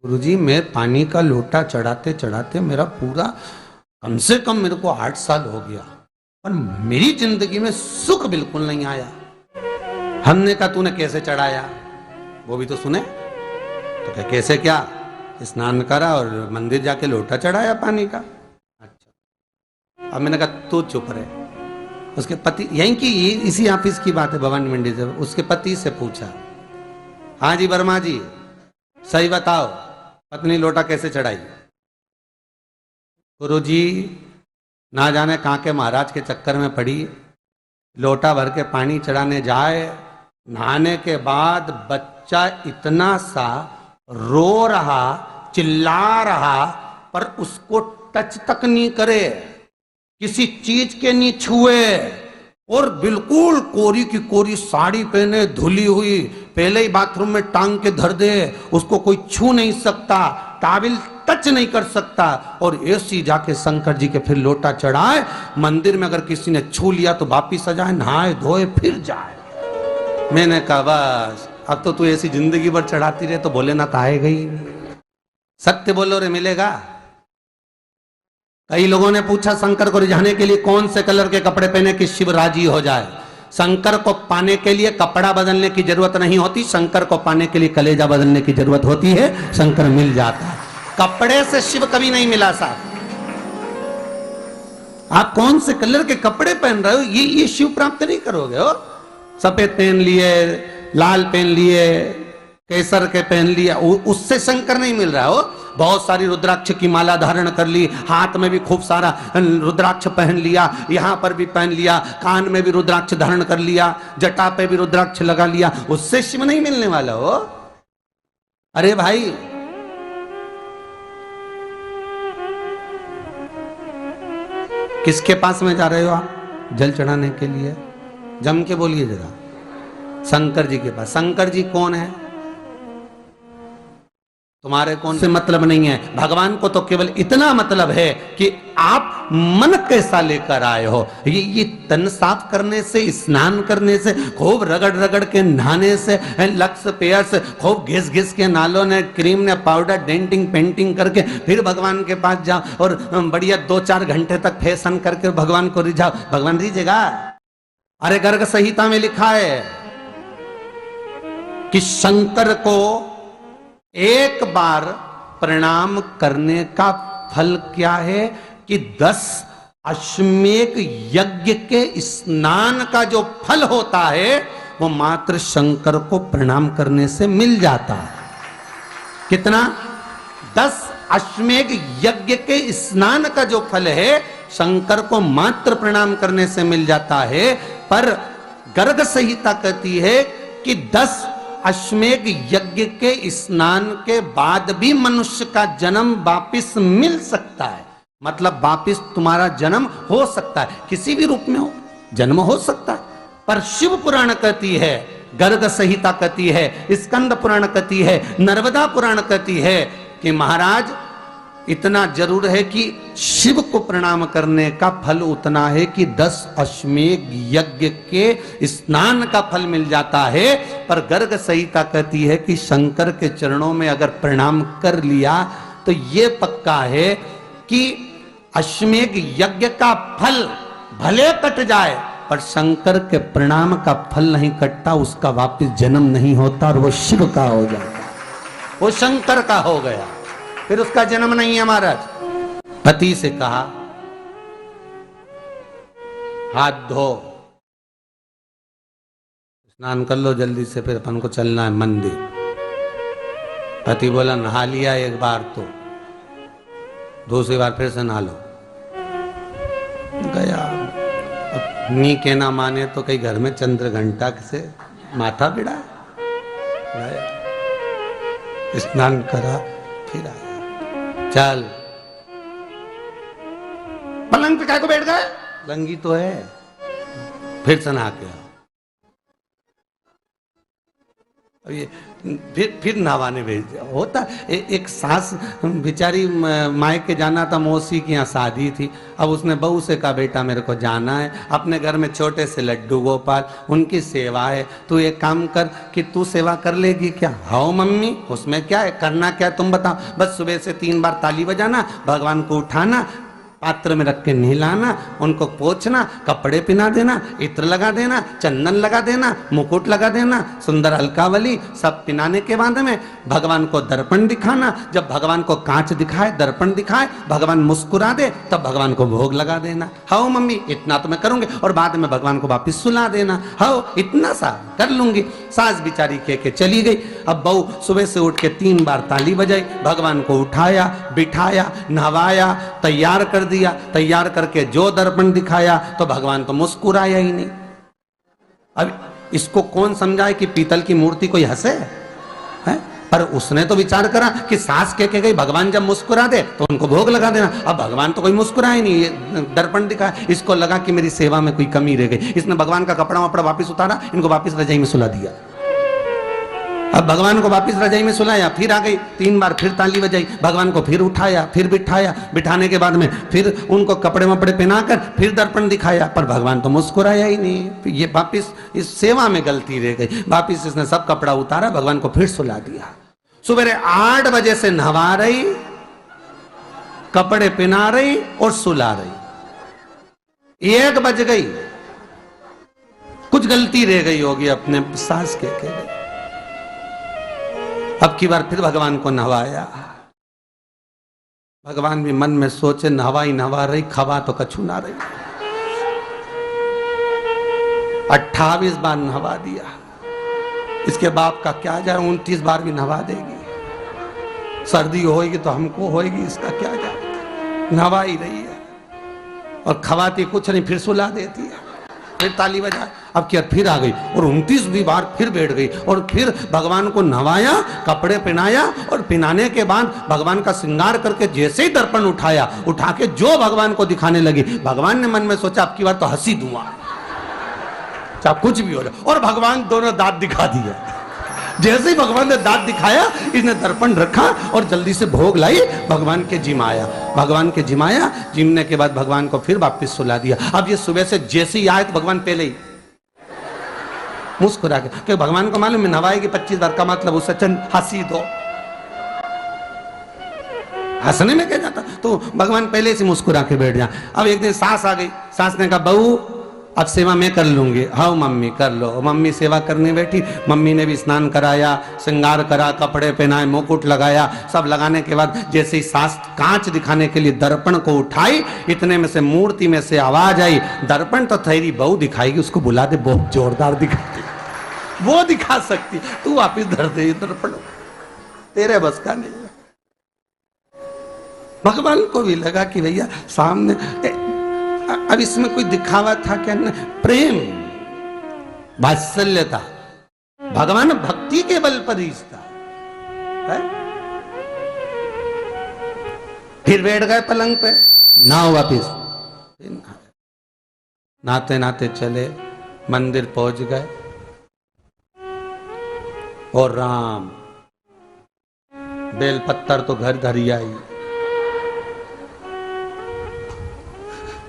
गुरुजी, मैं पानी का लोटा चढ़ाते चढ़ाते मेरा पूरा कम से कम मेरे को 8 साल हो गया, पर मेरी जिंदगी में सुख बिल्कुल नहीं आया। हमने कहा तूने कैसे चढ़ाया, वो भी तो सुने। तो क्या कैसे, क्या स्नान करा और मंदिर जाके लोटा चढ़ाया पानी का। अच्छा, अब मैंने कहा तू चुप रहे। उसके पति, यहीं की इसी ऑफिस की बात है, भवानी मंडी से, उसके पति से पूछा, हाँ जी वर्मा जी सही बताओ, पत्नी लोटा कैसे चढ़ाई। गुरुजी, ना जाने कहाँ के महाराज के चक्कर में पड़ी, लोटा भर के पानी चढ़ाने जाए, नहाने के बाद बच्चा इतना सा रो रहा, चिल्ला रहा, पर उसको टच तक नहीं करे, किसी चीज के नहीं छुए, और बिल्कुल कोरी की कोरी साड़ी पहने, धुली हुई, पहले ही बाथरूम में टांग के धर दे, उसको कोई छू नहीं सकता, टाविल टच नहीं कर सकता, और ऐसी जाके शंकर जी के फिर लोटा चढ़ाए। मंदिर में अगर किसी ने छू लिया तो वापिस आ जाए, नहाए धोए फिर जाए। मैंने कहा बस अब तो तू ऐसी जिंदगी भर चढ़ाती रहे तो भोलेनाथ आएगा ही नहीं। सत्य बोलो रे, मिलेगा। कई लोगों ने पूछा शंकर को रिझाने के लिए कौन से कलर के कपड़े पहने कि शिव राजी हो जाए। शंकर को पाने के लिए कपड़ा बदलने की जरूरत नहीं होती, शंकर को पाने के लिए कलेजा बदलने की जरूरत होती है, शंकर मिल जाता है। कपड़े से शिव कभी नहीं मिला साहब। आप कौन से कलर के कपड़े पहन रहे हो, ये शिव प्राप्त नहीं करोगे हो। सफेद पहन लिए, लाल पहन लिए, केसर के पहन लिया, उससे शंकर नहीं मिल रहा हो। बहुत सारी रुद्राक्ष की माला धारण कर ली, हाथ में भी खूब सारा रुद्राक्ष पहन लिया, यहां पर भी पहन लिया, कान में भी रुद्राक्ष धारण कर लिया, जटा पे भी रुद्राक्ष लगा लिया, उससे शिव नहीं मिलने वाला हो। अरे भाई, किसके पास में जा रहे हो आप जल चढ़ाने के लिए? जम के बोलिए जरा। शंकर जी के पास। शंकर जी कौन है? तुम्हारे कौन से मतलब नहीं है। भगवान को तो केवल इतना मतलब है कि आप मन कैसा लेकर आए हो। ये तन साफ करने से, स्नान करने से, खूब रगड़ रगड़ के नहाने से, लक्स पेयर से खूब घिस घिस के नालों ने, क्रीम ने, पाउडर, डेंटिंग पेंटिंग करके फिर भगवान के पास जाओ और बढ़िया 2-4 घंटे तक फैशन करके भगवान को रिझाओ, भगवान रिझेगा? अरे गर्ग संहिता में लिखा है कि शंकर को एक बार प्रणाम करने का फल क्या है कि 10 अश्वमेध यज्ञ के स्नान का जो फल होता है वो मात्र शंकर को प्रणाम करने से मिल जाता है। कितना? 10 अश्वमेध यज्ञ के स्नान का जो फल है शंकर को मात्र प्रणाम करने से मिल जाता है। पर गर्ग संहिता कहती है कि 10 अश्वमेध यज्ञ के स्नान के बाद भी मनुष्य का जन्म वापिस मिल सकता है। मतलब वापिस तुम्हारा जन्म हो सकता है, किसी भी रूप में हो, जन्म हो सकता है। पर शिव पुराण कहती है, गर्ग संहिता कहती है, स्कंद पुराण कहती है, नर्मदा पुराण कहती है कि महाराज इतना जरूर है कि शिव को प्रणाम करने का फल उतना है कि 10 अश्वमेध यज्ञ के स्नान का फल मिल जाता है। पर गर्ग संहिता कहती है कि शंकर के चरणों में अगर प्रणाम कर लिया तो ये पक्का है कि अश्वमेध यज्ञ का फल भले कट जाए पर शंकर के प्रणाम का फल नहीं कटता, उसका वापस जन्म नहीं होता और वो शिव का हो जाता, वो शंकर का हो गया, फिर उसका जन्म नहीं है। महाराज पति से कहा हाथ धो, स्नान कर लो जल्दी से, फिर अपन को चलना है मंदिर। पति बोला नहा लिया एक बार तो दूसरी बार फिर से नहा लो। गया, अपनी के ना माने तो कई घर में चंद्र घंटा से माथा भिड़ा, स्नान करा फिर आया। चल, पलंग पे काय को बैठ गए, लंगी तो है, फिर से नहा के आओ। ये फिर नहवाने भेज दिया। होता एक सास बेचारी मायके जाना था, मौसी की यहाँ शादी थी। अब उसने बहू से कहा बेटा मेरे को जाना है, अपने घर में छोटे से लड्डू गोपाल, उनकी सेवा है, तू एक काम कर कि तू सेवा कर लेगी क्या? हाँ मम्मी, उसमें क्या है, करना क्या है तुम बताओ। बस सुबह से 3 बार ताली बजाना, भगवान को उठाना, पात्र में रख के नहलाना, उनको पोंछना, कपड़े पहना देना, इत्र लगा देना, चंदन लगा देना, मुकुट लगा देना, सुंदर अलकावली सब पहनाने के बाद में भगवान को दर्पण दिखाना। जब भगवान को कांच दिखाए, दर्पण दिखाए, भगवान मुस्कुरा दे, तब भगवान को भोग लगा देना। हाँ मम्मी इतना तो मैं करूंगी, और बाद में भगवान को वापिस सुला देना। हाँ इतना सा कर लूंगी। सास बिचारी कह के चली गई। अब बहू सुबह से उठ के 3 बार ताली बजाई, भगवान को उठाया, बिठाया, नहवाया, तैयार कर दिया। तैयार करके जो दर्पण दिखाया तो भगवान तो मुस्कुराया ही नहीं। अब इसको कौन समझाए कि पीतल की मूर्ति कोई हंसे है? पर उसने तो विचार करा कि सास कह के गई भगवान जब मुस्कुरा दे तो उनको भोग लगा देना। अब भगवान तो कोई मुस्कुराए नहीं, ये दर्पण दिखाया। इसको लगा कि मेरी सेवा में कोई कमी रह गई। इसने भगवान का कपड़ा वपड़ा वापिस उतारा, इनको वापिस रजाई में सुला दिया। अब भगवान को वापिस रजाई में सुलाया, फिर आ गई, 3 बार फिर ताली बजाई, भगवान को फिर उठाया, फिर बिठाया, बिठाने के बाद में फिर उनको कपड़े वपड़े पहनाकर फिर दर्पण दिखाया, पर भगवान तो मुस्कुराया ही नहीं। ये वापिस इस सेवा में गलती रह गई। वापिस इसने सब कपड़ा उतारा, भगवान को फिर सुला दिया। सुबह 8 बजे से नहवा रही, कपड़े पहना रही और सुला रही। 1 बज गई, कुछ गलती रह गई होगी अपने सास के गई। अब की बार फिर भगवान को नहवाया। भगवान भी मन में सोचे नहवाई नहवा रही, खवा तो कछु ना रही। 28 बार नहवा दिया। इसके बाप का क्या जाए, 29 बार भी नहवा देगी। सर्दी होएगी तो हमको होएगी, इसका क्या जाए। नहवा ही रही है और खवाती कुछ नहीं, फिर सुला देती है, फिर ताली बजाए। अब क्या फिर आ गई और 29वीं बार फिर बैठ गई और फिर भगवान को नहवाया, कपड़े पहनाया, और पहनाने के बाद भगवान का श्रृंगार करके जैसे ही दर्पण उठाया, उठा के जो भगवान को दिखाने लगी, भगवान ने मन में सोचा अब की बार तो हंसी दूंगा, चाहे कुछ भी हो जाए। और भगवान दोनों दांत दिखा दिया। जैसे ही भगवान ने दांत दिखाया, इसने दर्पण रखा और जल्दी से भोग लाई, भगवान के जिमाया। भगवान के जिमाया, जिमने के बाद भगवान को फिर वापस सुला दिया। अब ये सुबह से जैसे ही आए तो भगवान पहले ही मुस्कुरा के, क्योंकि भगवान को मालूम है नवाएगी 25 बार का मतलब उससे चंद हंसी दो, हंसने में क्या जाता। तो भगवान पहले से मुस्कुरा के बैठ जा। अब एक दिन सास आ गई। सास ने कहा बहू अब सेवा मैं कर लूंगी। हाँ मम्मी कर लो। मम्मी सेवा करने बैठी। मम्मी ने भी स्नान कराया, श्रृंगार करा, कपड़े पहनाए, मुकुट लगाया। सब लगाने के बाद जैसे ही सास कांच दिखाने के लिए दर्पण को उठाई, इतने में से मूर्ति में से आवाज आई, दर्पण तो तेरी बहू दिखाएगी, उसको बुला दे, बहुत जोरदार दिखाती, वो दिखा सकती, तू वापिस धर दे दर्पण, तेरे बस का नहीं। भगवान को भी लगा कि भैया सामने, अब इसमें कोई दिखावा था क्या? प्रेम, वात्सल्य था। भगवान भक्ति के बल पर ही था। फिर बैठ गए पलंग पे, नाव वापिस, नाते नाते चले, मंदिर पहुंच गए। और राम, बेलपत्तर तो घर धरी आई।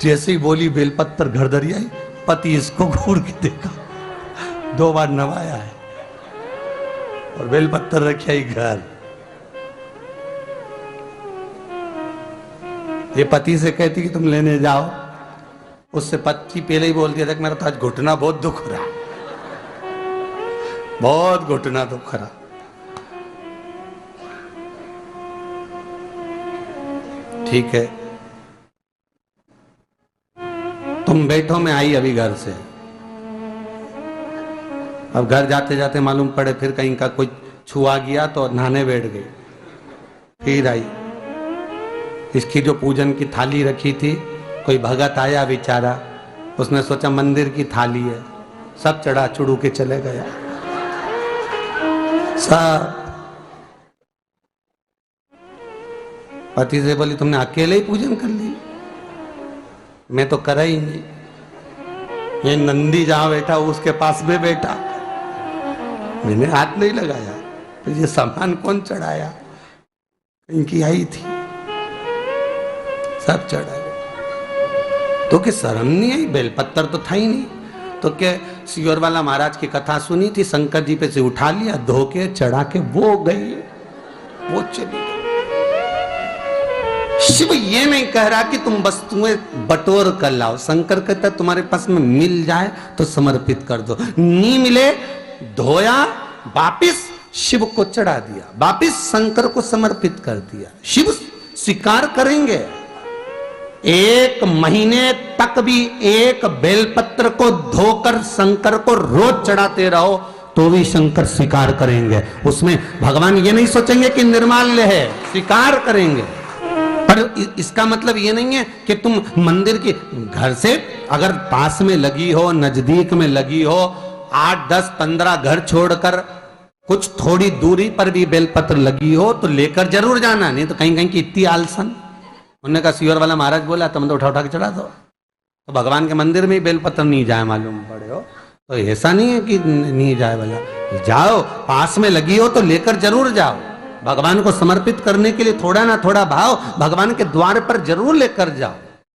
जैसे ही बोली बेलपत्तर घर धरी आई, पति इसको घूर के देखा, 2 बार नवाया है और बेलपत्तर रखी आई घर। ये पति से कहती कि तुम लेने जाओ, उससे पति पहले ही बोल दिया था कि मेरा तो आज घुटना बहुत दुख रहा, बहुत घुटना दुख रहा। ठीक है तुम बैठो, मैं आई अभी घर से। अब घर जाते जाते मालूम पड़े फिर कहीं का कोई छुआ गया तो नहाने बैठ गई। फिर आई, इसकी जो पूजन की थाली रखी थी, कोई भगत आया बेचारा, उसने सोचा मंदिर की थाली है, सब चढ़ा चुड़ू के चले गया सब। पति से बोली तुमने अकेले ही पूजन कर ली, मैं तो करा ही नहीं। ये नंदी जहां बैठा उसके पास में बैठा, मैंने हाथ नहीं लगाया। तो ये सामान कौन चढ़ाया? इनकी आई थी, सब चढ़ा। तो कि शर्म नहीं आई? बेलपत्तर तो था ही नहीं। तो क्या सियोर वाला महाराज की कथा सुनी थी, शंकर जी पे से उठा लिया, धो के चढ़ा के वो गई, वो चली गई। शिव ये नहीं कह रहा कि तुम वस्तुएं बटोर कर लाओ। शंकर कहता तुम्हारे पास में मिल जाए तो समर्पित कर दो, नहीं मिले धोया, वापिस शिव को चढ़ा दिया, वापिस शंकर को समर्पित कर दिया। शिव स्वीकार करेंगे। 1 महीने तक भी एक बेलपत्र को धोकर शंकर को रोज चढ़ाते रहो तो भी शंकर स्वीकार करेंगे। उसमें भगवान ये नहीं सोचेंगे कि निर्माल्य है, स्वीकार करेंगे। पर इसका मतलब ये नहीं है कि तुम मंदिर की घर से अगर पास में लगी हो, नजदीक में लगी हो, 8, 10, 15 घर छोड़कर कुछ थोड़ी दूरी पर भी बेलपत्र लगी हो तो लेकर जरूर जाना, नहीं तो कहीं कहीं की इतनी आलसन। उन्होंने कहा सियोर वाला महाराज बोला तुम तो उठा उठा के चढ़ा दो। तो भगवान के मंदिर में ही बेलपत्र नहीं जाए मालूम पड़े हो, तो ऐसा नहीं है कि नहीं जाए वाला, जाओ, पास में लगी हो तो लेकर जरूर जाओ। भगवान को समर्पित करने के लिए थोड़ा ना थोड़ा भाव भगवान के द्वार पर जरूर लेकर जाओ।